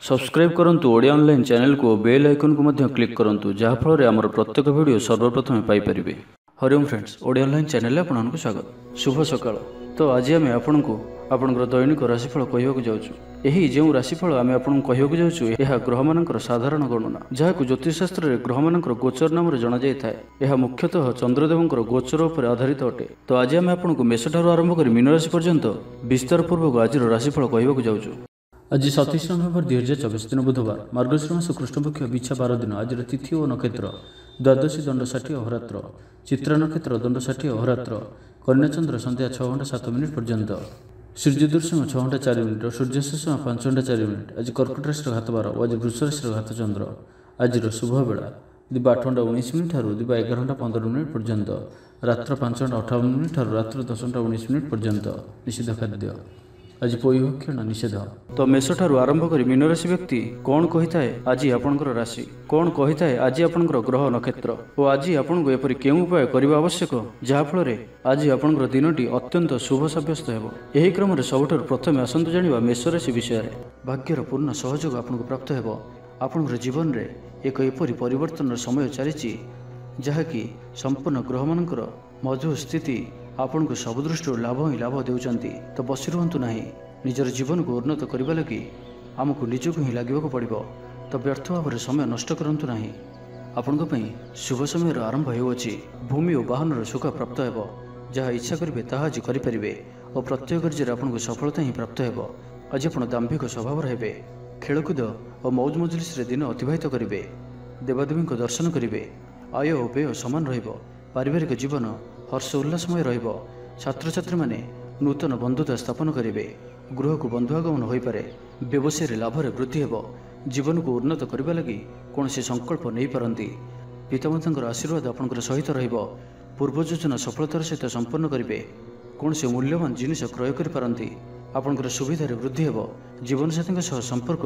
Subscribe करंतु Odia online channel को bell icon को मध्य क्लिक करंतु जहाँ फल आमर प्रत्येक वीडियो सर्वप्रथम Piper. Hariom friends, Odia online channel आपको स्वागत। शुभ सकाळ। तो आज आम आपको आपंकर दैनिक राशिफल कहवाक जाऊँ। यही जो राशिफल आम आपको कहवाक जाऊँ यह ग्रह मानकर साधारण गणना जहाँ ज्योतिषशास्त्र में ग्रह मानकर गोचर नाम जना जाए। यह मुख्यतः चंद्रदेवंकर गोचर उपर आधारित अटे। तो आज आम आपको मेष ठार आरंभ कर मीन राशि पर्यंत विस्तार पूर्वक आज राशिफल कहवाक जाऊँ। आज 27 नवेम्बर 2024 दिन बुधवार मार्गशीर मास कृष्णपक्ष बिछा 12 दिन। आज तिथि और नक्षत्र द्वादशी दंड 60 अहोरात्र, चित्रा नक्षत्र दंड 60 अहोरात्र, कन्याचंद्र संध्या 6:07 पर्यंत, सूर्यदर्शन 6:04, सूर्यास्त 5:04। आज कर्कट राशि घात 12 और आज वृष राशि घात चंद्र। आज शुभ बेला दिबा 8:19 ठारू दिबा 11:15 पर्यंत, रात्र 5:58 ठारू रात्र 10:19 पर्यंत। निषिद्ध खाद्य आज पौभक्षण निषेध। तो मेष ठारू आरंभ कर मीन राशि व्यक्ति कौन कही थाए आज आपणकर राशि कौन कही थाए आज आपणकर ग्रह नक्षत्र और आज आपको एपरि केउं उपाय करबा आवश्यक जहाँ फल आज आपणकर दिनटी अत्यंत शुभ सब्यस्त हेबो। एही क्रम रे सबठारु प्रथमे आसंतु जानिबा मेष राशि विषय रे। भाग्यर पूर्ण सहयोग आपको प्राप्त हेबो। आपणकर जीवन रे एक एपरि परिवर्तन समय चली जहाँकि संपूर्ण ग्रह मानकर मधुर स्थिति आपण को सब दृष्टि लाभ ही लाभ देउचंती। तो बसी रुहतु नहीं, निजर जीवन को उन्नत करने लगी आमको निजक ही लगे पड़ो। तो व्यर्थ भाव में समय नष्ट करंतु नहीं। आपण शुभ समय आरंभ होउछि। भूमि और वाहन सुख प्राप्त हेबो। जहाँ इच्छा करेंगे ताहा आज करेंगे और प्रत्येक कार्य आपको सफलता ही प्राप्त हेबो। आज आप दाम्भिक स्वभाव हेबे। खेलकूद और मौज मजलिस दिन अतिबाहित करेंगे। देवादेवी दर्शन करेंगे। आय और व्यय समान रहिबो। पारिवारिक जीवन हर्ष उल्लासमय रहिबो। छात्र छात्री माने नूतन बंधुता स्थापन करेंगे। गृह को बंधुआगमन हो पारे। व्यवसाय लाभ रे वृद्धि हेबो। जीवन को उन्नत करने लगी कौन से संकल्प नहीं पारती। पितामाता आशीर्वाद आपंकर सहित रहिबो। पूर्व योजना सफलतार सहित संपन्न करेंगे। कौन से मूल्यवान जिनिस क्रय करें। आपंकर सुविधार वृद्धि हेबो। जीवनसाथी संपर्क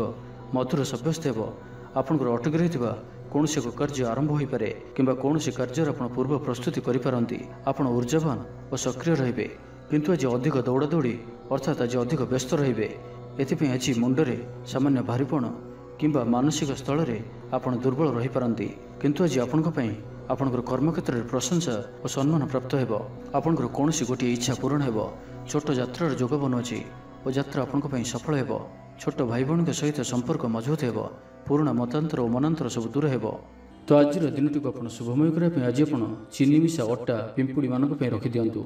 मधुर सब्यस्त हेबो। आपंकर अटकी रही कौन से कार्य आरंभ हो पारे किंबा कौन से कार्य आप पूर्व प्रस्तुति करें। आप ऊर्जावान और सक्रिय रे किंतु आज अधिक दौड़ा दौड़ी अर्थात आज अधिक व्यस्त रे। एथिपाई आज मुंडरे सामान्य भारीपण किंबा मानसिक स्थल में आप दुर्बल रही पारती। किंतु आज आपणकर कर्मक्षेत्र में प्रशंसा और सम्मान प्राप्त हेबो। आपणकर कौन गोटे इच्छा पूरण हेबो। छोट यात्रार जोग बनुछि और यात्रा आपण सफल हेबो। छोट भाई भौणी सहित संपर्क मजबूत हेबो। पुराणा मतांतर और मनांतर सब दूर हेबो। तो आज दिन को आप शुभमय करने आज आप चीनी मिशा अटा पिंपुड़ी मान रखी दिंतु।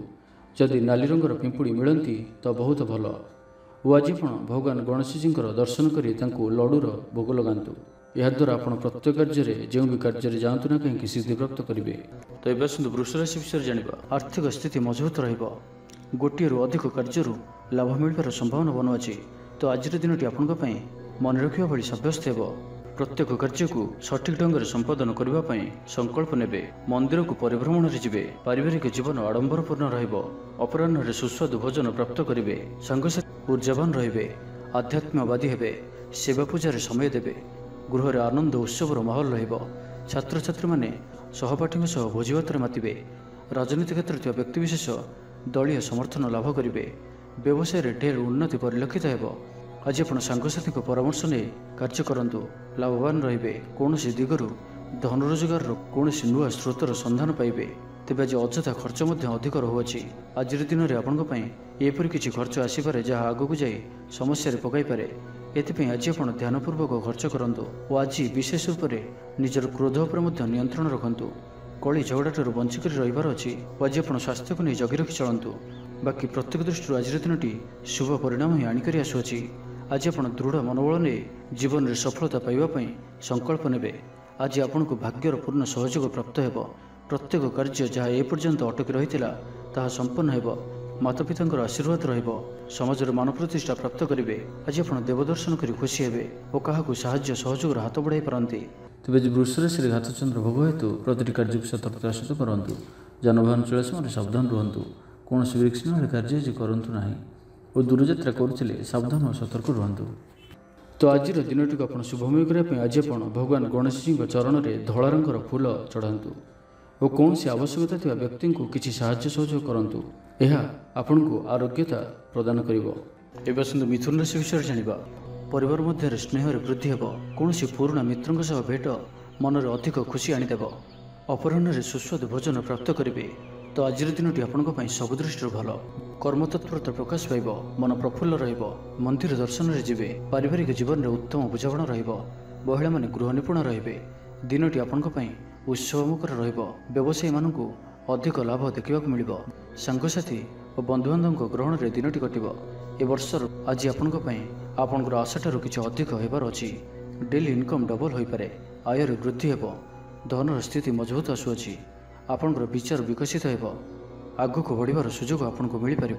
जदि नाली रंगर पिंपुड़ी मिलती तो बहुत भल। और आज आप भगवान गणेश जी दर्शन कर लडूर भोग लगातु। याद्वारा आप प्रत्येक कार्य जो भी कार्य जातु ना कहीं सिद्धि प्राप्त करेंगे। तो ये आसतु वृष राशि विषय जाना। आर्थिक स्थिति मजबूत रहिबो। गोटे अधिक कार्य लाभ मिलबार संभावना बनुअछि। तो आज दिन आपण मन रखा भली सब्यस्त हेबो। प्रत्येक कार्य को सठिक ढंग से संपादन करने संकल्प नेबे। मंदिर को परिभ्रमण रे। पारिवारिक जीवन आडंबरपूर्ण रहिबो। अपराह्न सुस्वादु भोजन प्राप्त करेंगे। सांगसाथी ऊर्जावान रहिबे। आध्यात्मवादी हेबे। सेवा पूजा रे समय देबे। गृह रे आनंद उत्सवर माहौल रहिबो। छात्र छात्री माने सहपाठी सह भोजीभात मातिबे। राजनीति क्षेत्र में व्यक्तिविशेष दलीय समर्थन लाभ करेंगे। व्यवसाय रे ढेर उन्नति परिलक्षित हेबो। आज आप सांगसाथी परामर्श नहीं कार्य करंतु। लाभवान रहिबे। कौन से दिगरु धन रोजगार कौन से नुआ स्रोतर संधान पाइबे। तेज आज अଯଥା खर्च अधिक रहुअछि। आज दिन में आपपर किसी खर्च आसपे जहाँ आगक जाए समस्या पकई पारे। एथिपाई आज आप ध्यानपूर्वक खर्च करंतु और आज विशेष रूप से निजर क्रोध पर नियंत्रण रखंतु। कली झगड़ा ठार बंचिक रहीबार अच्छी। आज आप स्वास्थ्य को नहीं जगी रखी चलतु। बाकी प्रत्येक दृष्टि आज दिन शुभ परिणाम ही आणिक आसुअछि। आज आप दृढ़ मनोबल ने जीवन में सफलता पाइबापी संकल्प नेबे। आज आपन को भाग्यर पूर्ण सहयोग प्राप्त हेबो। प्रत्येक कार्य जहाँ एपर्यंत अटकी रही ताहा संपन्न हेबो। माता पिता आशीर्वाद रहिबो। समाज मान प्रतिष्ठा प्राप्त करेंगे। आज आप देवदर्शन कर खुशी हेबे और क्या साहाय्य सहयोग हाथ बढ़ाई पारती। तेज वृष राशि घात चंद्र भोग हेतु प्रति कार्य को सतर्कता सहित करूँ। जानवाहन चला समय सावधान रुहतु। कौन विक्षण कार्य करूँ ना और दूरयात्रा करुले सावधान और सतर्क रुहतु। तो आज दिन को आप शुभमय करने आज आप भगवान गणेश जी चरण में धला रंगर फूल चढ़ातु और कौन सी आवश्यकता थी व्यक्ति को किसी साहाय्य सहयोग करूँ। यह आपण को आरोग्यता प्रदान करिवो। एबे मिथुन राशि विषय जानिबा। परिवार मध्य स्नेह वृद्धि हेब। कौन पुराणा मित्रों सह भेट मन में अधिक खुशी आनीदेव। अपराह्न सुस्वादु भोजन प्राप्त करेंगे तो आज दिनटी आपण सब दृष्टि भल। कर्मतत्परता प्रकाश पाइब, मन प्रफुल्ल रहिब। मंदिर दर्शन में जीवे। पारिवारिक जीवन में उत्तम बुझाणा रहिब। महिला माने गृह निपुण रहिबे। दिनटी आपण उत्सवमुखर रहिब। व्यवसायी मानकु अधिक लाभ देखा मिलिब। सांगसाथी और बंधुबांधव ग्रहण में दिनटी कटिब। ए वर्षर आज आपणकर आशाठार किसी अधिक होबार अच्छी। डेली इनकम डबल हो पारे। आयर वृद्धि हेब। धनर स्थिति मजबूत आसुअछि। आपणकर विचार विकसित हेब। आगक बढ़िबार सुजोग आपको मिल पार।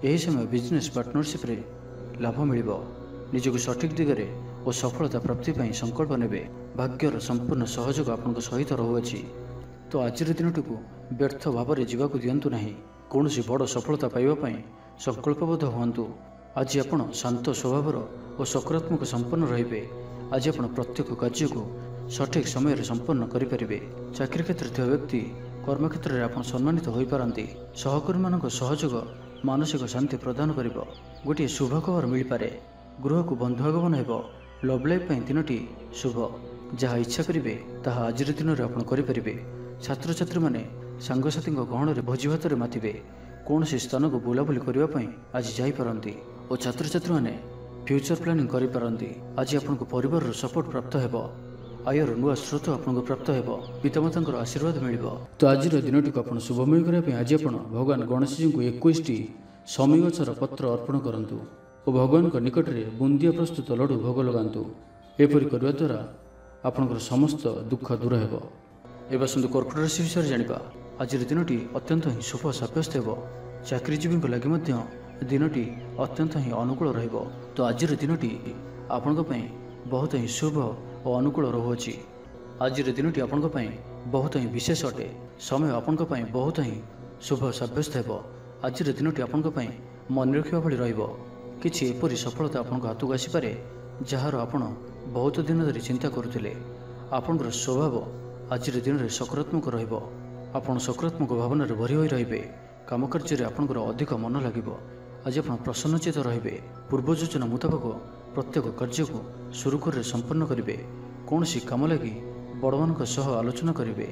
यही समय बिजनेस पार्टनरशिप रे लाभ मिल। निजक सठिक दिगरे और सफलता प्राप्ति पर संकल्प नेबे। भाग्यर संपूर्ण सहयोग आपन सहित रहुअछि। तो आज दिनटी को व्यर्थ भाव में जीवाक दिंतु नहीं। कौन बड़ सफलता पाइबापी संकल्पबद्ध हुंतु। आज आपण शांत स्वभावर और सकारात्मक संपन्न रहिबे। आज आपण प्रत्येक कार्य को सठिक समय संपन्न करें। चाकरी क्षेत्र में व्यक्ति कर्मक्षेत्र में आप सम्मानित हो पारती। सहकर्मी मान सहयोग मानसिक शांति प्रदान कर। गोटे शुभ खबर मिल पारे। गृह को बंधु आगमन हो। लव लाइफ दिनटी शुभ। जहाँ इच्छा करेंगे ताहा आज दिन में आप करें। छात्र छात्री मैंने सांगसाथी गहण में भोजी भात मातिबे। कौन स्थान को बुलाबुली करने आज जापारती और छात्र छात्री मैंने फ्यूचर प्लानिंग करें। आज आपको परिवार सपोर्ट प्राप्त हो। आयर नुआ स्रोत आपको प्राप्त हो। पितामाता आशीर्वाद मिल। तो आज दिनटी को आप शुभमय करने आज आप भगवान गणेश जी को 21टी समी गछर पत्र अर्पण करूँ और भगवान निकट में बुंदिया प्रस्तुत लड्डू भोग लगातु। एपरी करने द्वारा आपंकर समस्त दुख दूर हो। एवं आसतु कर्कट राशि विषय जाना। आज दिनटी अत्यंत ही शुभ सब्यस्त हो। चाकरीजीवी लगे दिनटी अत्यंत ही अनुकूल रहिबो। तो आज दिनटी आपण बहुत ही शुभ और अनुकूल रहुअछि। आज दिनटी आपण बहुत ही विशेष अटे। समय आपण बहुत ही शुभ सब्यस्त हो। आज दिनटी आपण मन रखा भली रहिबो। किछि एपरि सफलता आपण हाथक आसीपे जार आपण बहुत दिन धरी चिंता करुथिले। आपणकर स्वभाव आज दिन में सकारात्मक रहिबो। आपण सकारात्मक भावना भरी होई रहिबे। काम कार्य आपणकर अधिक मन लागिबो। आज आप प्रसन्नचित रहिबे। पूर्व योजना मुताबक प्रत्येक कार्य को सुरुखुर संपन्न करेंगे। कौन काम लगी बड़मान आलोचना करेंगे।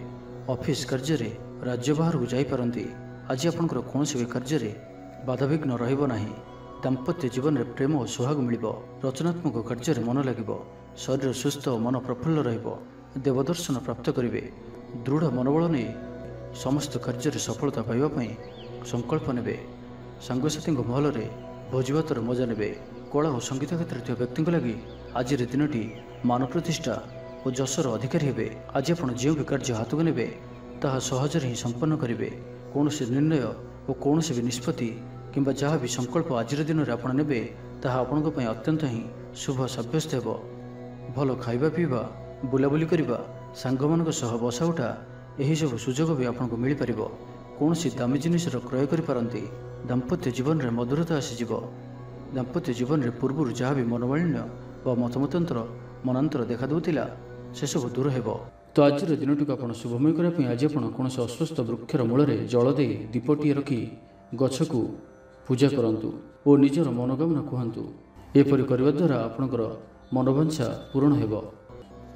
ऑफिस कार्य में राज्य बाहर को जापारती। आज आपंकर कौन भी कार्य बाधाविघ्न रहा। दाम्पत्य जीवन में प्रेम और सुहाग मिल। रचनात्मक कार्य मन लगे। शरीर सुस्थ और मन प्रफुल्ल रहिबो। देवदर्शन प्राप्त करेंगे। दृढ़ मनोबल नहीं समस्त कार्य सफलता पाइबापी संकल्प नेबे। सांगसाथी महल में भोजीभातर मजा नेबे। कला और संगीत क्षेत्र में व्यक्ति लगी आज दिनटी मान प्रतिष्ठा और जशर अधिकारी हेबे। आज आप जो भी कार्य हाथ को नेबे ताहा सहजरे ही संपन्न करेंगे। कौन निर्णय और कौन भी निष्पत्ति किंबा जहाँ भी संकल्प आज दिन में आप नेबे ताहा आपंक अत्यंत ही शुभ सब्यस्त हो। भल खाइबा पीवा बुलाबुली करवा सांग मान सह बसा उठा यही सब सुजोग भी आपको मिल पार। कौन दामी जिनिस क्रय करपारती। दाम्पत्य जीवन में मधुरता आसीज। दाम्पत्य जीवन में पूर्व जहाँ भी मनोमालिन्य व मतमतांतर मनांतर देखा दूला से सब दूर हो। तो आज दिनटी को आप शुभमय करने आज आप कौन अस्वस्थ वृक्षर मूल में जल दे दीपटी रखी गछ को पूजा करंतु और निजर मनोकामना कहतु। एपरि करने द्वारा आपणकर मनोवांछा पूर्ण हो।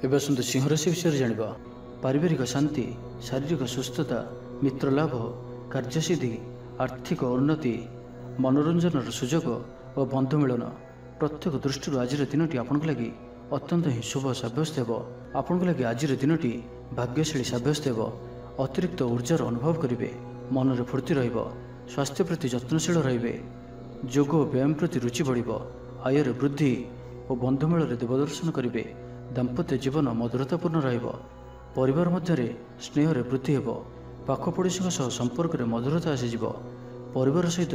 एवं आसतु सिंह राशि विषय जाना। पारिवारिक शांति, शारीरिक सुस्थता, मित्र लाभ, कार्यसिद्धि, आर्थिक उन्नति, मनोरंजन सुजोग और बंधु मिलन प्रत्येक दृष्टि आज दिनटी आपण लगी अत्यंत ही शुभ सब्यस्त हो। आपण लगी आज दिनटी भाग्यशाली सब्यस्त हो। अतिरिक्त ऊर्जार अनुभव करेंगे। मन में फूर्ति रहिब। स्वास्थ्य प्रति जत्नशील रहिबे। जोग और व्यायाम प्रति रुचि बढ़। आयर वृद्धि और बंधु मेल देवदर्शन करेंगे। दाम्पत्य जीवन मधुरतापूर्ण रहिब। परिवार मध्य स्नेह वृद्धि हो। पाख पड़ोशी संपर्क में मधुरता आसीज। परिवार सहित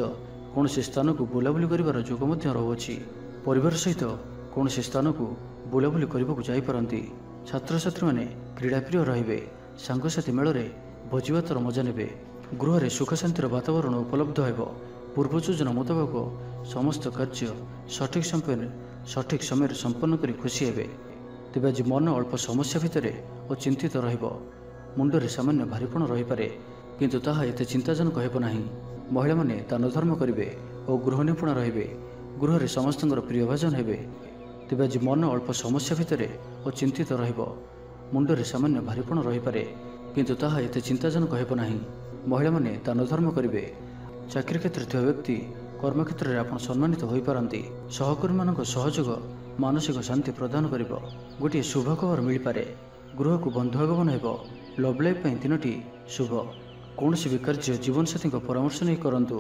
कौन स्थान को बुलाबुली कर जोग रहुअछि। परिवार सहित कौन स्थान को बुलाबुली करने को जापारती। छात्र छात्री मैंने क्रीड़ाप्रिय रे। सांगसाथी मेल में भोजीभातर मजा ने। गृह में सुख शांतिर वातावरण उपलब्ध हो। पूर्व योजना मुताबक समस्त कार्य सठिक समय संपन्न कर खुशी हे। तेज आज मन अल्प समस्या भितर और चिंतित रुंडे सामान्य भारीपण रहीपे किंतु ताहा एते चिंताजनक हेब नाही। महिला माने दान धर्म करेंगे और गृह निपुण रे। गृह में समस्त प्रिय भाजन हे। ତେବେ ଆଜି ମନ ଅଳ୍ପ ସମସ୍ୟା ଭିତରେ ଓ ଚିନ୍ତିତ ରହିବ। ମୁଣ୍ଡରେ ସାମାନ୍ୟ ଭାରିପଣ ରହିପାରେ, କିନ୍ତୁ ତାହା ଏତେ ଚିନ୍ତାଜନକ ହେବ ନାହିଁ। ମହିଳାମାନେ ଦାନ ଧର୍ମ କରିବେ। ଚାକିରି କ୍ଷେତ୍ରରେ ଥିବା ବ୍ୟକ୍ତି କର୍ମକ୍ଷେତ୍ରରେ ଆପଣ ସମ୍ମାନିତ ହୋଇପାରନ୍ତି। ସହକର୍ମୀମାନଙ୍କ ସହଯୋଗ ମାନସିକ ଶାନ୍ତି ପ୍ରଦାନ କରିବ। ଗୋଟିଏ ଶୁଭ ଖବର ମିଳିପାରେ। ଗୃହକୁ ବନ୍ଧୁ ଆଗମନ ହେବ। ଲଭ୍ ଲାଇଫ୍ ପାଇଁ ଦିନଟି ଶୁଭ। କୌଣସି ବି କାର୍ଯ୍ୟ ଜୀବନସାଥୀଙ୍କ ପରାମର୍ଶ ନେଇ କରନ୍ତୁ,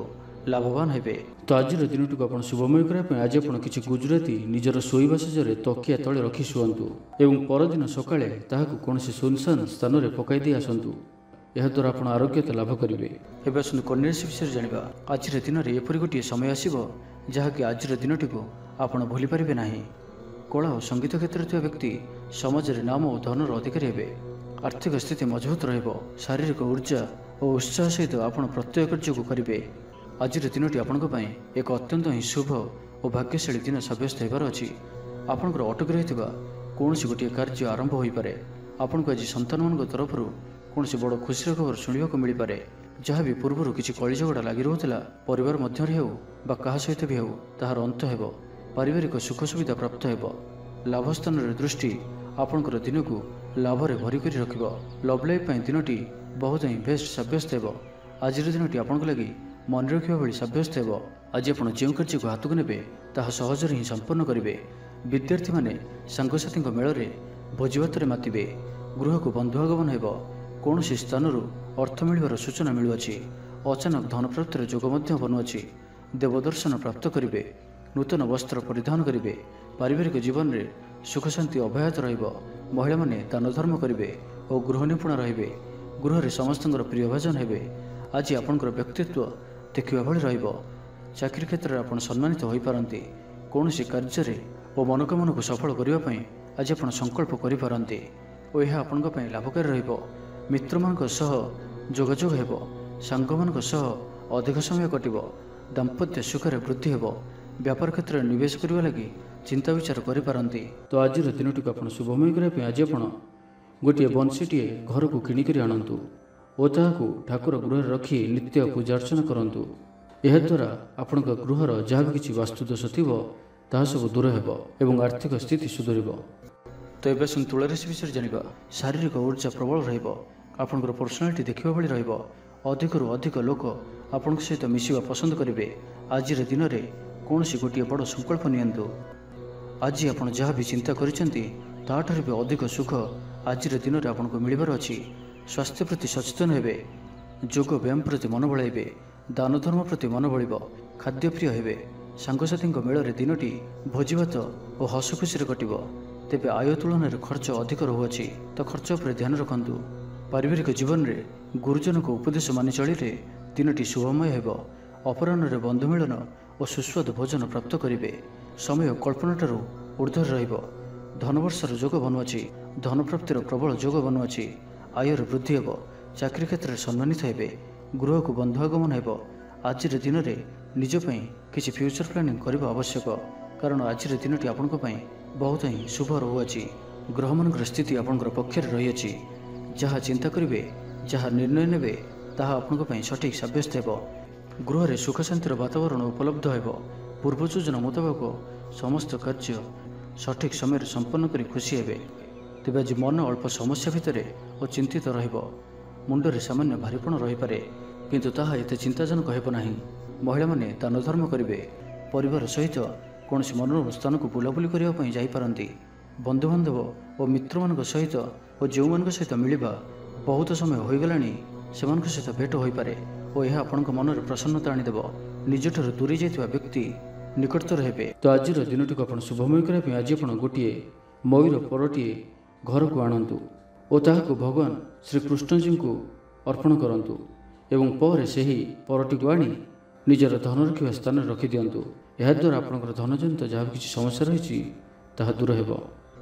ଲାଭବାନ ହେବେ। ତ ଆଜିର ଦିନଟିକୁ ଆପଣ ଶୁଭମୟ କରିବା ପାଇଁ ଆଜି ଆପଣ କିଛି ଗୁଜୁରାତି ନିଜର ଶୋଇବା ଶେଯରେ ତକିଆ ତଳେ ରଖି ଶୁଅନ୍ତୁ ଏବଂ ପରଦିନ ସକାଳେ ତାହାକୁ କୌଣସି ସୁନସାନ ସ୍ଥାନରେ ପକାଇ ଦେଇ ଆସନ୍ତୁ। ଏହାଦ୍ୱାରା ଆପଣ ଆରୋଗ୍ୟତା ଲାଭ କରିବେ। ଏବେ ଆସନ୍ତୁ କନ୍ୟା ରାଶି ବିଷୟରେ ଜାଣିବା। ଆଜିର ଦିନରେ ଏପରି ଗୋଟିଏ ସମୟ ଆସିବ ଯାହାକି ଆଜିର ଦିନଟିକୁ ଆପଣ ଭୁଲି ପାରିବେ ନାହିଁ। କଳା ଓ ସଙ୍ଗୀତ କ୍ଷେତ୍ରରେ ଥିବା ବ୍ୟକ୍ତି ସମାଜରେ ନାମ ଓ ଧନର ଅଧିକାରୀ ହେବେ। ଆର୍ଥିକ ସ୍ଥିତି ମଜବୁତ ରହିବ। ଶାରୀରିକ ଉର୍ଜା ଓ ଉତ୍ସାହ ସହିତ ଆପଣ ପ୍ରତ୍ୟେକ କାର୍ଯ୍ୟକୁ କରିବେ। ଆଜିର ଦିନଟି ଆପଣଙ୍କ ପାଇଁ ଏକ ଅତ୍ୟନ୍ତ ହିଁ ଶୁଭ ଓ ଭାଗ୍ୟଶାଳୀ ଦିନ ସାବ୍ୟସ୍ତ ହେବାର ଅଛି। ଆପଣଙ୍କର ଅଟକି ରହିଥିବା କୌଣସି ଗୋଟିଏ କାର୍ଯ୍ୟ ଆରମ୍ଭ ହୋଇପାରେ। ଆପଣଙ୍କୁ ଆଜି ସନ୍ତାନମାନଙ୍କ ତରଫରୁ କୌଣସି ବଡ଼ ଖୁସିର ଖବର ଶୁଣିବାକୁ ମିଳିପାରେ। ଯାହା ବି ପୂର୍ବରୁ କିଛି କଳିଝଗଡ଼ା ଲାଗି ରହୁଥିଲା, ପରିବାର ମଧ୍ୟରେ ହେଉ ବା କାହା ସହିତ ବି ହେଉ, ତାହାର ଅନ୍ତ ହେବ। ପାରିବାରିକ ସୁଖ ସୁବିଧା ପ୍ରାପ୍ତ ହେବ। ଲାଭ ସ୍ଥାନରେ ଦୃଷ୍ଟି ଆପଣଙ୍କର ଦିନକୁ ଲାଭରେ ଭରି କରି ରଖିବ। ଲଭ୍ ଲାଇଫ୍ ପାଇଁ ଦିନଟି ବହୁତ ହିଁ ବେଷ୍ଟ ସାବ୍ୟସ୍ତ ହେବ। ଆଜିର ଦିନଟି ଆପଣଙ୍କ ଲାଗି ମନେ ରଖିବା ଭଳି ସାବ୍ୟସ୍ତ ହେବ। ଆଜି ଆପଣ ଯେଉଁ କାର୍ଯ୍ୟକୁ ହାତକୁ ନେବେ ତାହା ସହଜରେ ହିଁ ସମ୍ପନ୍ନ କରିବେ। ବିଦ୍ୟାର୍ଥୀମାନେ ସାଙ୍ଗସାଥୀଙ୍କ ମେଳରେ ଭୋଜିଭାତରେ ମାତିବେ। ଗୃହକୁ ବନ୍ଧୁ ଆଗମନ ହେବ। କୌଣସି ସ୍ଥାନରୁ ଅର୍ଥ ମିଳିବାର ସୂଚନା ମିଳୁଅଛି। ଅଚାନକ ଧନପ୍ରାପ୍ତିର ଯୋଗ ମଧ୍ୟ ବନୁଅଛି। ଦେବଦର୍ଶନ ପ୍ରାପ୍ତ କରିବେ। ନୂତନ ବସ୍ତ୍ର ପରିଧାନ କରିବେ। ପାରିବାରିକ ଜୀବନରେ ସୁଖ ଶାନ୍ତି ଅବ୍ୟାହତ ରହିବ। ମହିଳାମାନେ ଦାନ ଧର୍ମ କରିବେ ଓ ଗୃହ ନିପୁଣ ରହିବେ। ଗୃହରେ ସମସ୍ତଙ୍କର ପ୍ରିୟଭାଜନ ହେବେ। ଆଜି ଆପଣଙ୍କର ବ୍ୟକ୍ତିତ୍ୱ ଦେଖିବା ଭଳି ରହିବ। ଚାକିରି କ୍ଷେତ୍ରରେ ଆପଣ ସମ୍ମାନିତ ହୋଇପାରନ୍ତି। କୌଣସି କାର୍ଯ୍ୟରେ ଓ ମନୋକାମନାକୁ ସଫଳ କରିବା ପାଇଁ ଆଜି ଆପଣ ସଂକଳ୍ପ କରିପାରନ୍ତି ଓ ଏହା ଆପଣଙ୍କ ପାଇଁ ଲାଭକାରୀ ରହିବ। ମିତ୍ରମାନଙ୍କ ସହ ଯୋଗାଯୋଗ ହେବ। ସାଙ୍ଗମାନଙ୍କ ସହ ଅଧିକ ସମୟ କଟିବ। ଦାମ୍ପତ୍ୟ ସୁଖରେ ବୃଦ୍ଧି ହେବ। ବ୍ୟାପାର କ୍ଷେତ୍ରରେ ନିବେଶ କରିବା ଲାଗି ଚିନ୍ତା ବିଚାର କରିପାରନ୍ତି। ତ ଆଜିର ଦିନଟିକୁ ଆପଣ ଶୁଭମୟ କରିବା ପାଇଁ ଆଜି ଆପଣ ଗୋଟିଏ ବଂଶୀଟିଏ ଘରକୁ କିଣିକରି ଆଣନ୍ତୁ ଓ ତାହାକୁ ଠାକୁର ଗୃହରେ ରଖି ନିତ୍ୟ ପୂଜା ଅର୍ଚ୍ଚନା କରନ୍ତୁ। ଏହାଦ୍ୱାରା ଆପଣଙ୍କ ଗୃହର ଯାହା ବି କିଛି ବାସ୍ତୁଦୋଷ ଥିବ ତାହା ସବୁ ଦୂର ହେବ ଏବଂ ଆର୍ଥିକ ସ୍ଥିତି ସୁଧରିବ। ତ ଏବେ ଆସନ୍ତୁ ତୁଳା ରାଶି ବିଷୟରେ ଜାଣିବା। ଶାରୀରିକ ଉର୍ଜା ପ୍ରବଳ ରହିବ। ଆପଣଙ୍କର ପର୍ସନାଲିଟି ଦେଖିବା ଭଳି ରହିବ। ଅଧିକରୁ ଅଧିକ ଲୋକ ଆପଣଙ୍କ ସହିତ ମିଶିବା ପସନ୍ଦ କରିବେ। ଆଜିର ଦିନରେ କୌଣସି ଗୋଟିଏ ବଡ଼ ସଂକଳ୍ପ ନିଅନ୍ତୁ। ଆଜି ଆପଣ ଯାହା ବି ଚିନ୍ତା କରିଛନ୍ତି ତାହାଠାରୁ ବି ଅଧିକ ସୁଖ ଆଜିର ଦିନରେ ଆପଣଙ୍କୁ ମିଳିବାର ଅଛି। ସ୍ୱାସ୍ଥ୍ୟ ପ୍ରତି ସଚେତନ ହେବେ। ଯୋଗ ବ୍ୟାୟାମ ପ୍ରତି ମନ ବଳାଇବେ। ଦାନ ଧର୍ମ ପ୍ରତି ମନ ବଳିବ। ଖାଦ୍ୟପ୍ରିୟ ହେବେ। ସାଙ୍ଗସାଥୀଙ୍କ ମେଳରେ ଦିନଟି ଭୋଜିଭାତ ଓ ହସ ଖୁସିରେ କଟିବ। ତେବେ ଆୟ ତୁଳନାରେ ଖର୍ଚ୍ଚ ଅଧିକ ରହୁଅଛି, ତ ଖର୍ଚ୍ଚ ଉପରେ ଧ୍ୟାନ ରଖନ୍ତୁ। ପାରିବାରିକ ଜୀବନରେ ଗୁରୁଜନଙ୍କ ଉପଦେଶ ମାନି ଚଳିଲେ ଦିନଟି ଶୁଭମୟ ହେବ। ଅପରାହ୍ନରେ ବନ୍ଧୁ ମିଳନ ଓ ସୁସ୍ୱାଦୁ ଭୋଜନ ପ୍ରାପ୍ତ କରିବେ। ସମୟ କଳ୍ପନାଠାରୁ ଉର୍ଦ୍ଧ୍ୱରେ ରହିବ। ଧନବର୍ଷର ଯୋଗ ବନୁଅଛି। ଧନପ୍ରାପ୍ତିର ପ୍ରବଳ ଯୋଗ ବନୁଅଛି। ଆୟର ବୃଦ୍ଧି ହେବ। ଚାକିରି କ୍ଷେତ୍ରରେ ସମ୍ମାନିତ ହେବେ। ଗୃହକୁ ବନ୍ଧୁ ଆଗମନ ହେବ। ଆଜିର ଦିନରେ ନିଜ ପାଇଁ କିଛି ଫ୍ୟୁଚର ପ୍ଲାନିଂ କରିବା ଆବଶ୍ୟକ, କାରଣ ଆଜିର ଦିନଟି ଆପଣଙ୍କ ପାଇଁ ବହୁତ ହିଁ ଶୁଭ ରହୁଅଛି। ଗ୍ରହମାନଙ୍କର ସ୍ଥିତି ଆପଣଙ୍କର ପକ୍ଷରେ ରହିଅଛି। ଯାହା ଚିନ୍ତା କରିବେ, ଯାହା ନିର୍ଣ୍ଣୟ ନେବେ, ତାହା ଆପଣଙ୍କ ପାଇଁ ସଠିକ୍ ସାବ୍ୟସ୍ତ ହେବ। ଗୃହରେ ସୁଖ ଶାନ୍ତିର ବାତାବରଣ ଉପଲବ୍ଧ ହେବ। ପୂର୍ବ ଯୋଜନା ମୁତାବକ ସମସ୍ତ କାର୍ଯ୍ୟ ସଠିକ୍ ସମୟରେ ସମ୍ପନ୍ନ କରି ଖୁସି ହେବେ। ତେବେ ଆଜି ମନ ଅଳ୍ପ ସମସ୍ୟା ଭିତରେ ଓ ଚିନ୍ତିତ ରହିବ। ମୁଣ୍ଡରେ ସାମାନ୍ୟ ଭାରିପଣ ରହିପାରେ, କିନ୍ତୁ ତାହା ଏତେ ଚିନ୍ତାଜନକ ହେବ ନାହିଁ। ମହିଳାମାନେ ଦାନ ଧର୍ମ କରିବେ। ପରିବାର ସହିତ କୌଣସି ମନୋରମ ସ୍ଥାନକୁ ବୁଲାବୁଲି କରିବା ପାଇଁ ଯାଇପାରନ୍ତି। ବନ୍ଧୁବାନ୍ଧବ ଓ ମିତ୍ରମାନଙ୍କ ସହିତ ଓ ଯେଉଁମାନଙ୍କ ସହିତ ମିଳିବା ବହୁତ ସମୟ ହୋଇଗଲାଣି ସେମାନଙ୍କ ସହିତ ଭେଟ ହୋଇପାରେ ଓ ଏହା ଆପଣଙ୍କ ମନରେ ପ୍ରସନ୍ନତା ଆଣିଦେବ। ନିଜଠାରୁ ଦୂରେଇ ଯାଇଥିବା ବ୍ୟକ୍ତି ନିକଟତର ହେବେ। ତ ଆଜିର ଦିନଟିକୁ ଆପଣ ଶୁଭମୟ କରିବା ପାଇଁ ଆଜି ଆପଣ ଗୋଟିଏ ମୟୂର ପରଟିଏ ଘରକୁ ଆଣନ୍ତୁ ଓ ତାହାକୁ ଭଗବାନ ଶ୍ରୀକୃଷ୍ଣଜୀଙ୍କୁ ଅର୍ପଣ କରନ୍ତୁ ଏବଂ ପରେ ସେହି ପରଟିକୁ ଆଣି ନିଜର ଧନ ରଖିବା ସ୍ଥାନରେ ରଖିଦିଅନ୍ତୁ। ଏହାଦ୍ୱାରା ଆପଣଙ୍କର ଧନଜନିତ ଯାହା କିଛି ସମସ୍ୟା ରହିଛି ତାହା ଦୂର ହେବ।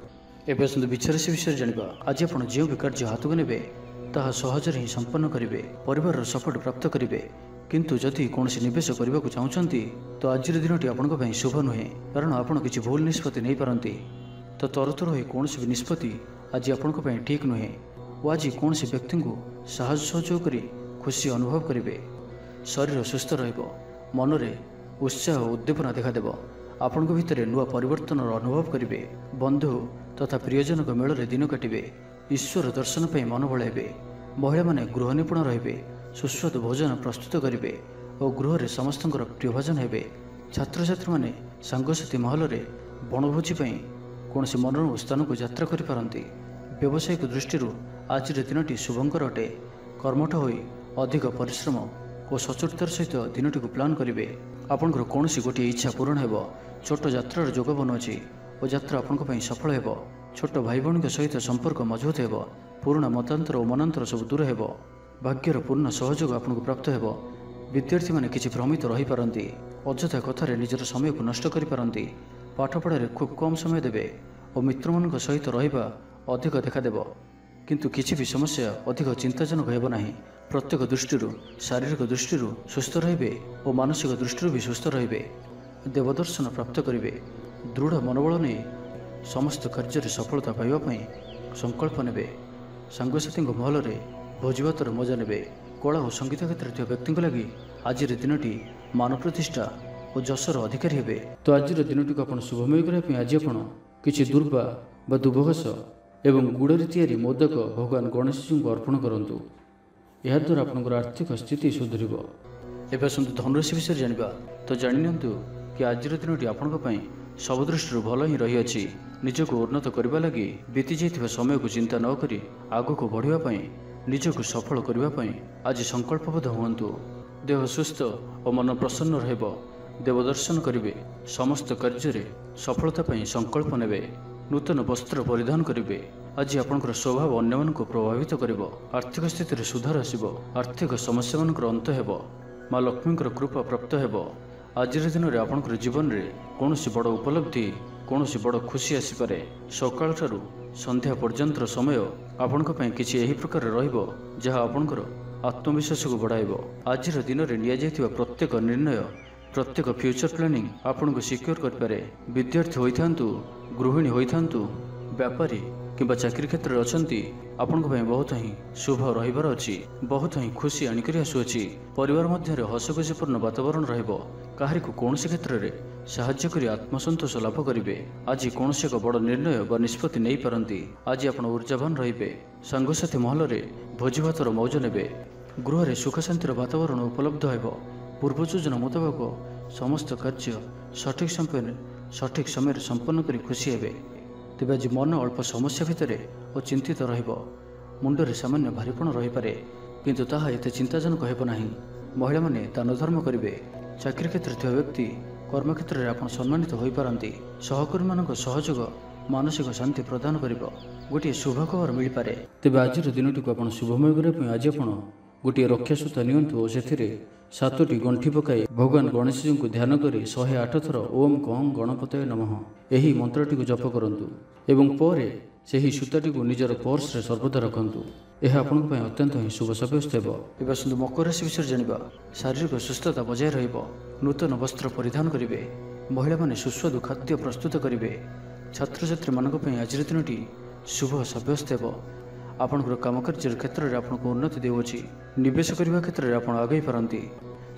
ଏବେ ଆସନ୍ତୁ ବିଚାର ରାଶି ବିଷୟରେ ଜାଣିବା। ଆଜି ଆପଣ ଯେଉଁ ବି କାର୍ଯ୍ୟ ହାତକୁ ନେବେ ତାହା ସହଜରେ ହିଁ ସମ୍ପନ୍ନ କରିବେ। ପରିବାରର ସପୋର୍ଟ ପ୍ରାପ୍ତ କରିବେ। କିନ୍ତୁ ଯଦି କୌଣସି ନିବେଶ କରିବାକୁ ଚାହୁଁଛନ୍ତି ତ ଆଜିର ଦିନଟି ଆପଣଙ୍କ ପାଇଁ ଶୁଭ ନୁହେଁ, କାରଣ ଆପଣ କିଛି ଭୁଲ ନିଷ୍ପତ୍ତି ନେଇପାରନ୍ତି। ତ ତରତର ହୋଇ କୌଣସି ବି ନିଷ୍ପତ୍ତି ଆଜି ଆପଣଙ୍କ ପାଇଁ ଠିକ୍ ନୁହେଁ ଓ ଆଜି କୌଣସି ବ୍ୟକ୍ତିଙ୍କୁ ସାହାଯ୍ୟ ସହଯୋଗ କରି ଖୁସି ଅନୁଭବ କରିବେ। ଶରୀର ସୁସ୍ଥ ରହିବ। ମନରେ ଉତ୍ସାହ ଓ ଉଦ୍ଦୀପନା ଦେଖାଦେବ। ଆପଣଙ୍କ ଭିତରେ ନୂଆ ପରିବର୍ତ୍ତନର ଅନୁଭବ କରିବେ। ବନ୍ଧୁ ତଥା ପ୍ରିୟଜନଙ୍କ ମେଳରେ ଦିନ କାଟିବେ। ଈଶ୍ୱର ଦର୍ଶନ ପାଇଁ ମନ ବଳାଇବେ। ମହିଳାମାନେ ଗୃହ ନିପୁଣ ରହିବେ। ସୁସ୍ୱାଦୁ ଭୋଜନ ପ୍ରସ୍ତୁତ କରିବେ ଓ ଗୃହରେ ସମସ୍ତଙ୍କର ପ୍ରିୟଭାଜନ ହେବେ। ଛାତ୍ରଛାତ୍ରୀମାନେ ସାଙ୍ଗସାଥୀ ମହଲରେ ବଣଭୋଜି ପାଇଁ କୌଣସି ମନୋରମ ସ୍ଥାନକୁ ଯାତ୍ରା କରିପାରନ୍ତି। ବ୍ୟବସାୟିକ ଦୃଷ୍ଟିରୁ ଆଜିର ଦିନଟି ଶୁଭଙ୍କର ଅଟେ। କର୍ମଠ ହୋଇ ଅଧିକ ପରିଶ୍ରମ ଓ ସଚୋଟତାର ସହିତ ଦିନଟିକୁ ପ୍ଲାନ୍ କରିବେ। ଆପଣଙ୍କର କୌଣସି ଗୋଟିଏ ଇଚ୍ଛା ପୂରଣ ହେବ। ଛୋଟ ଯାତ୍ରାର ଯୋଗ ବନୁଅଛି ଓ ଯାତ୍ରା ଆପଣଙ୍କ ପାଇଁ ସଫଳ ହେବ। ଛୋଟ ଭାଇ ଭଉଣୀଙ୍କ ସହିତ ସମ୍ପର୍କ ମଜବୁତ ହେବ। ପୁରୁଣା ମତାନ୍ତର ଓ ମନାନ୍ତର ସବୁ ଦୂର ହେବ। ଭାଗ୍ୟର ପୂର୍ଣ୍ଣ ସହଯୋଗ ଆପଣଙ୍କୁ ପ୍ରାପ୍ତ ହେବ। ବିଦ୍ୟାର୍ଥୀମାନେ କିଛି ଭ୍ରମିତ ରହିପାରନ୍ତି। ଅଯଥା କଥାରେ ନିଜର ସମୟକୁ ନଷ୍ଟ କରିପାରନ୍ତି। ପାଠପଢ଼ାରେ ଖୁବ୍ କମ୍ ସମୟ ଦେବେ ଓ ମିତ୍ରମାନଙ୍କ ସହିତ ରହିବା ଅଧିକ ଦେଖାଦେବ। କିନ୍ତୁ କିଛି ବି ସମସ୍ୟା ଅଧିକ ଚିନ୍ତାଜନକ ହେବ ନାହିଁ। ପ୍ରତ୍ୟେକ ଦୃଷ୍ଟିରୁ ଶାରୀରିକ ଦୃଷ୍ଟିରୁ ସୁସ୍ଥ ରହିବେ ଓ ମାନସିକ ଦୃଷ୍ଟିରୁ ବି ସୁସ୍ଥ ରହିବେ। ଦେବଦର୍ଶନ ପ୍ରାପ୍ତ କରିବେ। ଦୃଢ଼ ମନୋବଳ ନେଇ ସମସ୍ତ କାର୍ଯ୍ୟରେ ସଫଳତା ପାଇବା ପାଇଁ ସଂକଳ୍ପ ନେବେ। ସାଙ୍ଗସାଥୀଙ୍କ ମହଲରେ ଭୋଜିଭାତର ମଜା ନେବେ। କଳା ଓ ସଙ୍ଗୀତ କ୍ଷେତ୍ରରେ ଥିବା ବ୍ୟକ୍ତିଙ୍କ ଲାଗି ଆଜିର ଦିନଟି ମାନ ପ୍ରତିଷ୍ଠା ଓ ଯଶର ଅଧିକାରୀ ହେବେ। ତ ଆଜିର ଦିନଟିକୁ ଆପଣ ଶୁଭମୟ କରିବା ପାଇଁ ଆଜି ଆପଣ କିଛି ଦୁର୍ବା ବା ଦୁବଘାସ ଏବଂ ଗୁଡ଼ରେ ତିଆରି ମୋଦକ ଭଗବାନ ଗଣେଶଜୀଙ୍କୁ ଅର୍ପଣ କରନ୍ତୁ। ଏହାଦ୍ୱାରା ଆପଣଙ୍କର ଆର୍ଥିକ ସ୍ଥିତି ସୁଧୁରିବ। ଏବେ ଆସନ୍ତୁ ଧନୁରାଶି ବିଷୟରେ ଜାଣିବା। ତ ଜାଣିନିଅନ୍ତୁ କି ଆଜିର ଦିନଟି ଆପଣଙ୍କ ପାଇଁ ସବୁ ଦୃଷ୍ଟିରୁ ଭଲ ହିଁ ରହିଅଛି। ନିଜକୁ ଉନ୍ନତ କରିବା ଲାଗି ବିତି ଯାଇଥିବା ସମୟକୁ ଚିନ୍ତା ନ କରି ଆଗକୁ ବଢ଼ିବା ପାଇଁ, ନିଜକୁ ସଫଳ କରିବା ପାଇଁ ଆଜି ସଂକଳ୍ପବଦ୍ଧ ହୁଅନ୍ତୁ। ଦେହ ସୁସ୍ଥ ଓ ମନ ପ୍ରସନ୍ନ ରହିବ। ଦେବଦର୍ଶନ କରିବେ। ସମସ୍ତ କାର୍ଯ୍ୟରେ ସଫଳତା ପାଇଁ ସଂକଳ୍ପ ନେବେ। ନୂତନ ବସ୍ତ୍ର ପରିଧାନ କରିବେ। ଆଜି ଆପଣଙ୍କର ସ୍ୱଭାବ ଅନ୍ୟମାନଙ୍କୁ ପ୍ରଭାବିତ କରିବ। ଆର୍ଥିକ ସ୍ଥିତିରେ ସୁଧାର ଆସିବ। ଆର୍ଥିକ ସମସ୍ୟାମାନଙ୍କର ଅନ୍ତ ହେବ। ମା ଲକ୍ଷ୍ମୀଙ୍କର କୃପା ପ୍ରାପ୍ତ ହେବ। ଆଜିର ଦିନରେ ଆପଣଙ୍କର ଜୀବନରେ କୌଣସି ବଡ଼ ଉପଲବ୍ଧି, କୌଣସି ବଡ଼ ଖୁସି ଆସିପାରେ। ସକାଳଠାରୁ ସନ୍ଧ୍ୟା ପର୍ଯ୍ୟନ୍ତର ସମୟ ଆପଣଙ୍କ ପାଇଁ କିଛି ଏହି ପ୍ରକାର ରହିବ ଯାହା ଆପଣଙ୍କର ଆତ୍ମବିଶ୍ୱାସକୁ ବଢ଼ାଇବ। ଆଜିର ଦିନରେ ନିଆଯାଇଥିବା ପ୍ରତ୍ୟେକ ନିର୍ଣ୍ଣୟ, ପ୍ରତ୍ୟେକ ଫ୍ୟୁଚର ପ୍ଲାନିଂ ଆପଣଙ୍କୁ ସିକ୍ୟୁର କରିପାରେ। ବିଦ୍ୟାର୍ଥୀ ହୋଇଥାନ୍ତୁ, ଗୃହିଣୀ ହୋଇଥାନ୍ତୁ, ବ୍ୟାପାରୀ କିମ୍ବା ଚାକିରି କ୍ଷେତ୍ରରେ ଅଛନ୍ତି, ଆପଣଙ୍କ ପାଇଁ ବହୁତ ହିଁ ଶୁଭ ରହିବାର ଅଛି। ବହୁତ ହିଁ ଖୁସି ଆଣିକରି ଆସୁଅଛି। ପରିବାର ମଧ୍ୟରେ ହସଖୁସିପୂର୍ଣ୍ଣ ବାତାବରଣ ରହିବ। କାହାରିକୁ କୌଣସି କ୍ଷେତ୍ରରେ ସାହାଯ୍ୟ କରି ଆତ୍ମସନ୍ତୋଷ ଲାଭ କରିବେ। ଆଜି କୌଣସି ଏକ ବଡ଼ ନିର୍ଣ୍ଣୟ ବା ନିଷ୍ପତ୍ତି ନେଇପାରନ୍ତି। ଆଜି ଆପଣ ଉର୍ଜାବାନ ରହିବେ। ସାଙ୍ଗସାଥୀ ମହଲରେ ଭୋଜିଭାତର ମୌଜ ନେବେ। ଗୃହରେ ସୁଖ ଶାନ୍ତିର ବାତାବରଣ ଉପଲବ୍ଧ ହେବ। ପୂର୍ବ ଯୋଜନା ମୁତାବକ ସମସ୍ତ କାର୍ଯ୍ୟ ସଠିକ୍ ସମୟରେ ସମ୍ପନ୍ନ କରି ଖୁସି ହେବେ। ତେବେ ଆଜି ମନ ଅଳ୍ପ ସମସ୍ୟା ଭିତରେ ଓ ଚିନ୍ତିତ ରହିବ। ମୁଣ୍ଡରେ ସାମାନ୍ୟ ଭାରିପଣ ରହିପାରେ, କିନ୍ତୁ ତାହା ଏତେ ଚିନ୍ତାଜନକ ହେବ ନାହିଁ। ମହିଳାମାନେ ଦାନ ଧର୍ମ କରିବେ। ଚାକିରି କ୍ଷେତ୍ରରେ ଥିବା ବ୍ୟକ୍ତି କର୍ମକ୍ଷେତ୍ରରେ ଆପଣ ସମ୍ମାନିତ ହୋଇପାରନ୍ତି। ସହକର୍ମୀମାନଙ୍କ ସହଯୋଗ ମାନସିକ ଶାନ୍ତି ପ୍ରଦାନ କରିବ। ଗୋଟିଏ ଶୁଭ ଖବର ମିଳିପାରେ। ତେବେ ଆଜିର ଦିନଟିକୁ ଆପଣ ଶୁଭମୟ କରିବା ପାଇଁ ଆଜି ଆପଣ ଗୋଟିଏ ରକ୍ଷାସୂତା ନିଅନ୍ତୁ ଓ ସେଥିରେ 7ଟି ଗଣ୍ଠି ପକାଇ ଭଗବାନ ଗଣେଶଜୀଙ୍କୁ ଧ୍ୟାନ କରି 108 ଥର ଓମ୍ କଂ ଗଣପତୟେ ନମଃ ଏହି ମନ୍ତ୍ରଟିକୁ ଜପ କରନ୍ତୁ ଏବଂ ପରେ ସେହି ସୂତାଟିକୁ ନିଜର ପର୍ସରେ ସର୍ବଦା ରଖନ୍ତୁ। ଏହା ଆପଣଙ୍କ ପାଇଁ ଅତ୍ୟନ୍ତ ହିଁ ଶୁଭ ସାବ୍ୟସ୍ତ ହେବ। ଏବେ ଆସନ୍ତୁ ମକର ରାଶି ବିଷୟରେ ଜାଣିବା। ଶାରୀରିକ ସୁସ୍ଥତା ବଜାୟ ରହିବ। ନୂତନ ବସ୍ତ୍ର ପରିଧାନ କରିବେ। ମହିଳାମାନେ ସୁସ୍ୱାଦୁ ଖାଦ୍ୟ ପ୍ରସ୍ତୁତ କରିବେ। ଛାତ୍ରଛାତ୍ରୀମାନଙ୍କ ପାଇଁ ଆଜିର ଦିନଟି ଶୁଭ ସାବ୍ୟସ୍ତ ହେବ। ଆପଣଙ୍କର କାମକାର୍ଯ୍ୟର କ୍ଷେତ୍ରରେ ଆପଣଙ୍କୁ ଉନ୍ନତି ଦେଉଅଛି। ନିବେଶ କରିବା କ୍ଷେତ୍ରରେ ଆପଣ ଆଗେଇ ପାରନ୍ତି।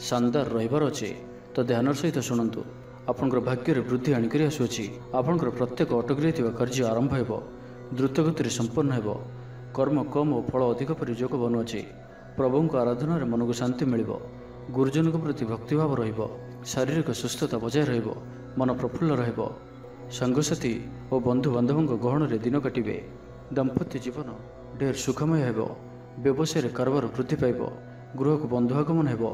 ଶାନଦାର ରହିବାର ଅଛି, ତ ଧ୍ୟାନର ସହିତ ଶୁଣନ୍ତୁ। ଆପଣଙ୍କର ଭାଗ୍ୟରେ ବୃଦ୍ଧି ଆଣିକରି ଆସୁଅଛି। ଆପଣଙ୍କର ପ୍ରତ୍ୟେକ ଅଟକି ରହିଥିବା କାର୍ଯ୍ୟ ଆରମ୍ଭ ହେବ। ଦ୍ରୁତଗତିରେ ସମ୍ପନ୍ନ ହେବ। କର୍ମ କମ୍ ଓ ଫଳ ଅଧିକ ପରି ଯୋଗ ବନୁଅଛି। ପ୍ରଭୁଙ୍କ ଆରାଧନାରେ ମନକୁ ଶାନ୍ତି ମିଳିବ। ଗୁରୁଜନଙ୍କ ପ୍ରତି ଭକ୍ତିଭାବ ରହିବ। ଶାରୀରିକ ସୁସ୍ଥତା ବଜାୟ ରହିବ। ମନ ପ୍ରଫୁଲ୍ଲ ରହିବ। ସାଙ୍ଗସାଥୀ ଓ ବନ୍ଧୁବାନ୍ଧବଙ୍କ ଗହଣରେ ଦିନ କାଟିବେ। ଦାମ୍ପତ୍ୟ ଜୀବନ ଢେର ସୁଖମୟ ହେବ। ବ୍ୟବସାୟରେ କାରବାର ବୃଦ୍ଧି ପାଇବ। ଗୃହକୁ ବନ୍ଧୁ ଆଗମନ ହେବ।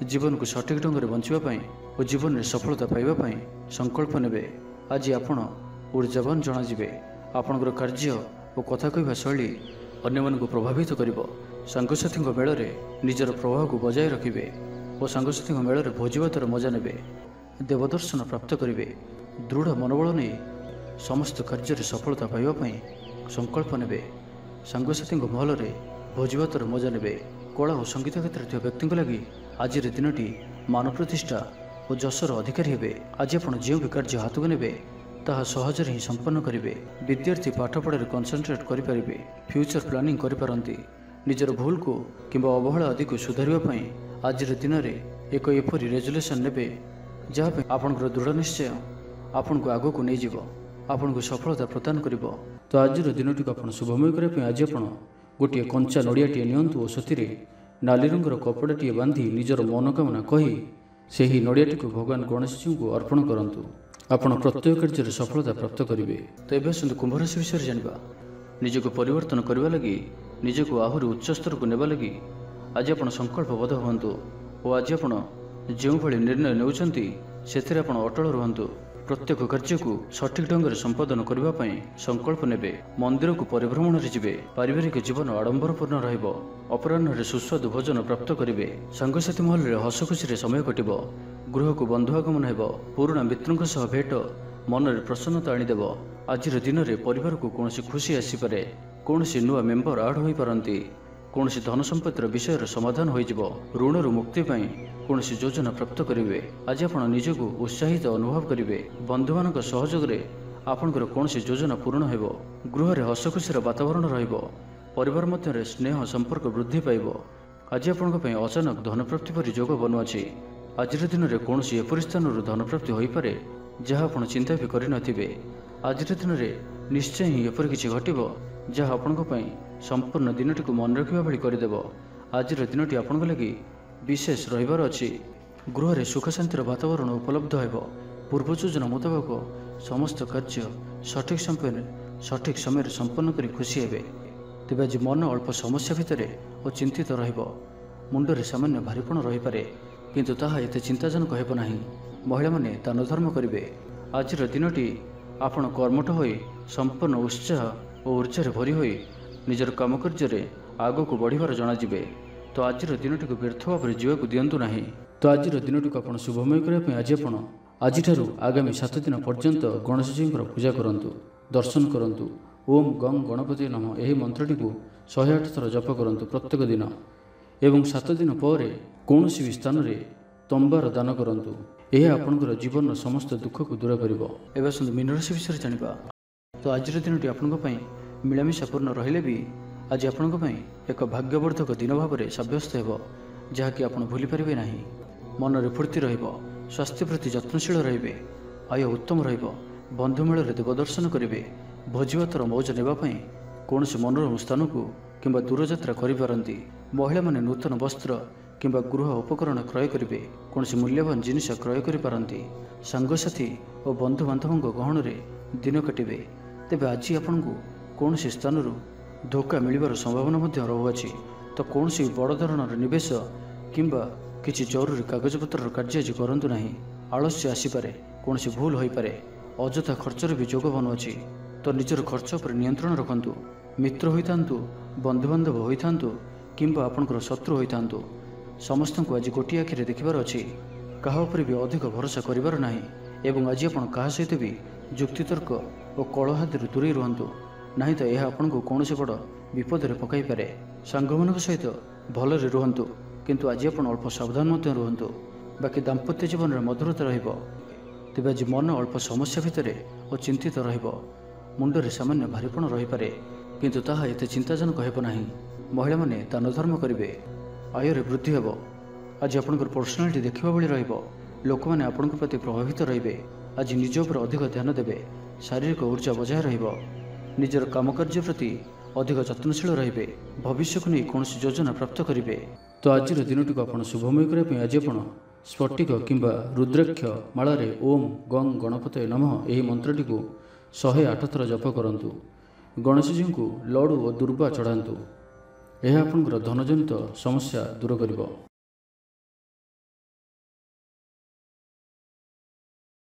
ଜୀବନକୁ ସଠିକ୍ ଢଙ୍ଗରେ ବଞ୍ଚିବା ପାଇଁ ଓ ଜୀବନରେ ସଫଳତା ପାଇବା ପାଇଁ ସଂକଳ୍ପ ନେବେ। ଆଜି ଆପଣ ଉର୍ଜାବାନ ଜଣାଯିବେ। ଆପଣଙ୍କର କାର୍ଯ୍ୟ ଓ କଥା କହିବା ଶୈଳୀ ଅନ୍ୟମାନଙ୍କୁ ପ୍ରଭାବିତ କରିବ। ସାଙ୍ଗସାଥୀଙ୍କ ମେଳରେ ନିଜର ପ୍ରଭାବକୁ ବଜାୟ ରଖିବେ ଓ ସାଙ୍ଗସାଥୀଙ୍କ ମେଳରେ ଭୋଜିଭାତର ମଜା ନେବେ। ଦେବଦର୍ଶନ ପ୍ରାପ୍ତ କରିବେ। ଦୃଢ଼ ମନୋବଳ ନେଇ ସମସ୍ତ କାର୍ଯ୍ୟରେ ସଫଳତା ପାଇବା ପାଇଁ ସଂକଳ୍ପ ନେବେ। ସାଙ୍ଗସାଥୀଙ୍କ ମହଲରେ ଭୋଜିଭାତର ମଜା ନେବେ। କଳା ଓ ସଙ୍ଗୀତ କ୍ଷେତ୍ରରେ ଥିବା ବ୍ୟକ୍ତିଙ୍କ ଲାଗି ଆଜିର ଦିନଟି ମାନ ପ୍ରତିଷ୍ଠା ଓ ଯଶର ଅଧିକାରୀ ହେବେ। ଆଜି ଆପଣ ଯେଉଁ ବି କାର୍ଯ୍ୟ ହାତକୁ ନେବେ ତାହା ସହଜରେ ହିଁ ସମ୍ପନ୍ନ କରିବେ। ବିଦ୍ୟାର୍ଥୀ ପାଠପଢ଼ାରେ କନସେନ୍ଟ୍ରେଟ୍ କରିପାରିବେ। ଫ୍ୟୁଚର ପ୍ଲାନିଂ କରିପାରନ୍ତି। ନିଜର ଭୁଲକୁ କିମ୍ବା ଅବହେଳା ଆଦିକୁ ସୁଧାରିବା ପାଇଁ ଆଜିର ଦିନରେ ଏକ ଏପରି ରେଜୁଲେସନ୍ ନେବେ ଯାହା ପାଇଁ ଆପଣଙ୍କର ଦୃଢ଼ ନିଶ୍ଚୟ ଆପଣଙ୍କୁ ଆଗକୁ ନେଇଯିବ, ଆପଣଙ୍କୁ ସଫଳତା ପ୍ରଦାନ କରିବ। ତ ଆଜିର ଦିନଟିକୁ ଆପଣ ଶୁଭମୟ କରିବା ପାଇଁ ଆଜି ଆପଣ ଗୋଟିଏ କଞ୍ଚା ନଡ଼ିଆଟିଏ ନିଅନ୍ତୁ ଓ ସେଥିରେ ନାଲି ରଙ୍ଗର କପଡ଼ାଟିଏ ବାନ୍ଧି ନିଜର ମନୋକାମନା କହି ସେହି ନଡ଼ିଆଟିକୁ ଭଗବାନ ଗଣେଶଜୀଙ୍କୁ ଅର୍ପଣ କରନ୍ତୁ। ଆପଣ ପ୍ରତ୍ୟେକ କାର୍ଯ୍ୟରେ ସଫଳତା ପ୍ରାପ୍ତ କରିବେ। ତ ଏବେ ଆସନ୍ତୁ କୁମ୍ଭ ରାଶି ବିଷୟରେ ଜାଣିବା। ନିଜକୁ ପରିବର୍ତ୍ତନ କରିବା ଲାଗି, ନିଜକୁ ଆହୁରି ଉଚ୍ଚ ସ୍ତରକୁ ନେବା ଲାଗି ଆଜି ଆପଣ ସଂକଳ୍ପବଦ୍ଧ ହୁଅନ୍ତୁ ଓ ଆଜି ଆପଣ ଯେଉଁଭଳି ନିର୍ଣ୍ଣୟ ନେଉଛନ୍ତି ସେଥିରେ ଆପଣ ଅଟଳ ରୁହନ୍ତୁ। ପ୍ରତ୍ୟେକ କାର୍ଯ୍ୟକୁ ସଠିକ୍ ଢଙ୍ଗରେ ସମ୍ପାଦନ କରିବା ପାଇଁ ସଂକଳ୍ପ ନେବେ। ମନ୍ଦିରକୁ ପରିଭ୍ରମଣରେ ଯିବେ। ପାରିବାରିକ ଜୀବନ ଆଡ଼ମ୍ବରପୂର୍ଣ୍ଣ ରହିବ। ଅପରାହ୍ନରେ ସୁସ୍ୱାଦୁ ଭୋଜନ ପ୍ରାପ୍ତ କରିବେ। ସାଙ୍ଗସାଥୀ ମହଲରେ ହସଖୁସିରେ ସମୟ କଟିବ। ଗୃହକୁ ବନ୍ଧୁ ଆଗମନ ହେବ। ପୁରୁଣା ମିତ୍ରଙ୍କ ସହ ଭେଟ ମନରେ ପ୍ରସନ୍ନତା ଆଣିଦେବ। ଆଜିର ଦିନରେ ପରିବାରକୁ କୌଣସି ଖୁସି ଆସିପାରେ। କୌଣସି ନୂଆ ମେମ୍ବର ଆଡ୍ ହୋଇପାରନ୍ତି। କୌଣସି ଧନ ସମ୍ପତ୍ତିର ବିଷୟର ସମାଧାନ ହୋଇଯିବ। ଋଣରୁ ମୁକ୍ତି ପାଇଁ କୌଣସି ଯୋଜନା ପ୍ରାପ୍ତ କରିବେ। ଆଜି ଆପଣ ନିଜକୁ ଉତ୍ସାହିତ ଅନୁଭବ କରିବେ। ବନ୍ଧୁମାନଙ୍କ ସହଯୋଗରେ ଆପଣଙ୍କର କୌଣସି ଯୋଜନା ପୂରଣ ହେବ। ଗୃହରେ ହସଖୁସିର ବାତାବରଣ ରହିବ। ପରିବାର ମଧ୍ୟରେ ସ୍ନେହ ସମ୍ପର୍କ ବୃଦ୍ଧି ପାଇବ। ଆଜି ଆପଣଙ୍କ ପାଇଁ ଅଚାନକ ଧନପ୍ରାପ୍ତି ପରି ଯୋଗ ବନୁଅଛି। ଆଜିର ଦିନରେ କୌଣସି ଏପରି ସ୍ଥାନରୁ ଧନପ୍ରାପ୍ତି ହୋଇପାରେ ଯାହା ଆପଣ ଚିନ୍ତା ବି କରିନଥିବେ। ଆଜିର ଦିନରେ ନିଶ୍ଚୟ ହିଁ ଏପରି କିଛି ଘଟିବ ଯାହା ଆପଣଙ୍କ ପାଇଁ ସମ୍ପୂର୍ଣ୍ଣ ଦିନଟିକୁ ମନେ ରଖିବା ଭଳି କରିଦେବ। ଆଜିର ଦିନଟି ଆପଣଙ୍କ ଲାଗି ବିଶେଷ ରହିବାର ଅଛି। ଗୃହରେ ସୁଖ ଶାନ୍ତିର ବାତାବରଣ ଉପଲବ୍ଧ ହେବ। ପୂର୍ବ ଯୋଜନା ମୁତାବକ ସମସ୍ତ କାର୍ଯ୍ୟ ସଠିକ୍ ସମୟରେ ସମ୍ପନ୍ନ କରି ଖୁସି ହେବେ। ତେବେ ଆଜି ମନ ଅଳ୍ପ ସମସ୍ୟା ଭିତରେ ଓ ଚିନ୍ତିତ ରହିବ। ମୁଣ୍ଡରେ ସାମାନ୍ୟ ଭାରିପଣ ରହିପାରେ, କିନ୍ତୁ ତାହା ଏତେ ଚିନ୍ତାଜନକ ହେବ ନାହିଁ। ମହିଳାମାନେ ଦାନ ଧର୍ମ କରିବେ। ଆଜିର ଦିନଟି ଆପଣ କର୍ମଠ ହୋଇ ସମ୍ପୂର୍ଣ୍ଣ ଉତ୍ସାହ ଓ ଉର୍ଜାରେ ଭରି ହୋଇ ନିଜର କାମକାର୍ଯ୍ୟରେ ଆଗକୁ ବଢ଼ିବାର ଜଣାଯିବେ। ତ ଆଜିର ଦିନଟିକୁ ବ୍ୟର୍ଥ ଭାବରେ ଯିବାକୁ ଦିଅନ୍ତୁ ନାହିଁ। ତ ଆଜିର ଦିନଟିକୁ ଆପଣ ଶୁଭମୟ କରିବା ପାଇଁ ଆଜି ଆପଣ ଆଜିଠାରୁ ଆଗାମୀ 7 ଦିନ ପର୍ଯ୍ୟନ୍ତ ଗଣେଶଜୀଙ୍କର ପୂଜା କରନ୍ତୁ, ଦର୍ଶନ କରନ୍ତୁ। ଓମ୍ ଗଂ ଗଣପତି ନମଃ ଏହି ମନ୍ତ୍ରଟିକୁ 108 ଥର ଜପ କରନ୍ତୁ ପ୍ରତ୍ୟେକ ଦିନ ଏବଂ 7 ଦିନ ପରେ କୌଣସି ବି ସ୍ଥାନରେ ତମ୍ବାର ଦାନ କରନ୍ତୁ। ଏହା ଆପଣଙ୍କର ଜୀବନର ସମସ୍ତ ଦୁଃଖକୁ ଦୂର କରିବ। ଏବେ ଆସନ୍ତୁ ମୀନ ରାଶି ବିଷୟରେ ଜାଣିବା। ତ ଆଜିର ଦିନଟି ଆପଣଙ୍କ ପାଇଁ ମିଳାମିଶାପୂର୍ଣ୍ଣ ରହିଲେ ବି ଆଜି ଆପଣଙ୍କ ପାଇଁ ଏକ ଭାଗ୍ୟବର୍ଦ୍ଧକ ଦିନ ଭାବରେ ସାବ୍ୟସ୍ତ ହେବ, ଯାହାକି ଆପଣ ଭୁଲିପାରିବେ ନାହିଁ। ମନରେ ଫୁର୍ତ୍ତି ରହିବ। ସ୍ୱାସ୍ଥ୍ୟ ପ୍ରତି ଯତ୍ନଶୀଳ ରହିବେ। ଆୟ ଉତ୍ତମ ରହିବ। ବନ୍ଧୁମେଳରେ ଦେବଦର୍ଶନ କରିବେ। ଭୋଜିଭାତର ମୌଜ ନେବା ପାଇଁ କୌଣସି ମନୋରମ ସ୍ଥାନକୁ କିମ୍ବା ଦୂରଯାତ୍ରା କରିପାରନ୍ତି। ମହିଳାମାନେ ନୂତନ ବସ୍ତ୍ର କିମ୍ବା ଗୃହ ଉପକରଣ କ୍ରୟ କରିବେ। କୌଣସି ମୂଲ୍ୟବାନ ଜିନିଷ କ୍ରୟ କରିପାରନ୍ତି। ସାଙ୍ଗସାଥୀ ଓ ବନ୍ଧୁବାନ୍ଧବଙ୍କ ଗହଣରେ ଦିନ କାଟିବେ। ତେବେ ଆଜି ଆପଣଙ୍କୁ କୌଣସି ସ୍ଥାନରୁ ଧୋକା ମିଳିବାର ସମ୍ଭାବନା ମଧ୍ୟ ରହୁଅଛି। ତ କୌଣସି ବଡ଼ ଧରଣର ନିବେଶ କିମ୍ବା କିଛି ଜରୁରୀ କାଗଜପତ୍ରର କାର୍ଯ୍ୟ ଆଜି କରନ୍ତୁ ନାହିଁ। ଆଳସ୍ୟ ଆସିପାରେ। କୌଣସି ଭୁଲ ହୋଇପାରେ। ଅଯଥା ଖର୍ଚ୍ଚରେ ବି ଯୋଗ ବନୁଅଛି। ତ ନିଜର ଖର୍ଚ୍ଚ ଉପରେ ନିୟନ୍ତ୍ରଣ ରଖନ୍ତୁ। ମିତ୍ର ହୋଇଥାନ୍ତୁ, ବନ୍ଧୁବାନ୍ଧବ ହୋଇଥାନ୍ତୁ କିମ୍ବା ଆପଣଙ୍କର ଶତ୍ରୁ ହୋଇଥାନ୍ତୁ, ସମସ୍ତଙ୍କୁ ଆଜି ଗୋଟିଏ ଆଖିରେ ଦେଖିବାର ଅଛି। କାହା ଉପରେ ବି ଅଧିକ ଭରସା କରିବାର ନାହିଁ ଏବଂ ଆଜି ଆପଣ କାହା ସହିତ ବି ଯୁକ୍ତିତର୍କ ଓ କଳହାଦିରୁ ଦୂରେଇ ରୁହନ୍ତୁ, ନାହିଁ ତ ଏହା ଆପଣଙ୍କୁ କୌଣସି ବଡ଼ ବିପଦରେ ପକାଇପାରେ। ସାଙ୍ଗମାନଙ୍କ ସହିତ ଭଲରେ ରୁହନ୍ତୁ, କିନ୍ତୁ ଆଜି ଆପଣ ଅଳ୍ପ ସାବଧାନ ମଧ୍ୟ ରୁହନ୍ତୁ। ବାକି ଦାମ୍ପତ୍ୟ ଜୀବନରେ ମଧୁରତା ରହିବ। ତେବେ ଆଜି ମନ ଅଳ୍ପ ସମସ୍ୟା ଭିତରେ ଓ ଚିନ୍ତିତ ରହିବ। ମୁଣ୍ଡରେ ସାମାନ୍ୟ ଭାରିପଣ ରହିପାରେ, କିନ୍ତୁ ତାହା ଏତେ ଚିନ୍ତାଜନକ ହେବ ନାହିଁ। ମହିଳାମାନେ ଦାନ ଧର୍ମ କରିବେ। ଆୟରେ ବୃଦ୍ଧି ହେବ। ଆଜି ଆପଣଙ୍କର ପର୍ସନାଲିଟି ଦେଖିବା ଭଳି ରହିବ। ଲୋକମାନେ ଆପଣଙ୍କ ପ୍ରତି ପ୍ରଭାବିତ ରହିବେ। ଆଜି ନିଜ ଉପରେ ଅଧିକ ଧ୍ୟାନ ଦେବେ। ଶାରୀରିକ ଉର୍ଜା ବଜାୟ ରହିବ। ନିଜର କାମକାର୍ଯ୍ୟ ପ୍ରତି ଅଧିକ ଯତ୍ନଶୀଳ ରହିବେ। ଭବିଷ୍ୟକୁ ନେଇ କୌଣସି ଯୋଜନା ପ୍ରାପ୍ତ କରିବେ। ତ ଆଜିର ଦିନଟିକୁ ଆପଣ ଶୁଭମୟ କରିବା ପାଇଁ ଆଜି ଆପଣ ସ୍ଫଟିକ କିମ୍ବା ରୁଦ୍ରାକ୍ଷ ମାଳାରେ ଓମ୍ ଗଂ ଗଣପତୟେ ନମଃ ଏହି ମନ୍ତ୍ରଟିକୁ 108 ଥର ଜପ କରନ୍ତୁ। ଗଣେଶଜୀଙ୍କୁ ଲଡ଼ୁ ଓ ଦୁର୍ବା ଚଢ଼ାନ୍ତୁ। ଏହା ଆପଣଙ୍କର ଧନଜନିତ ସମସ୍ୟା ଦୂର କରିବ।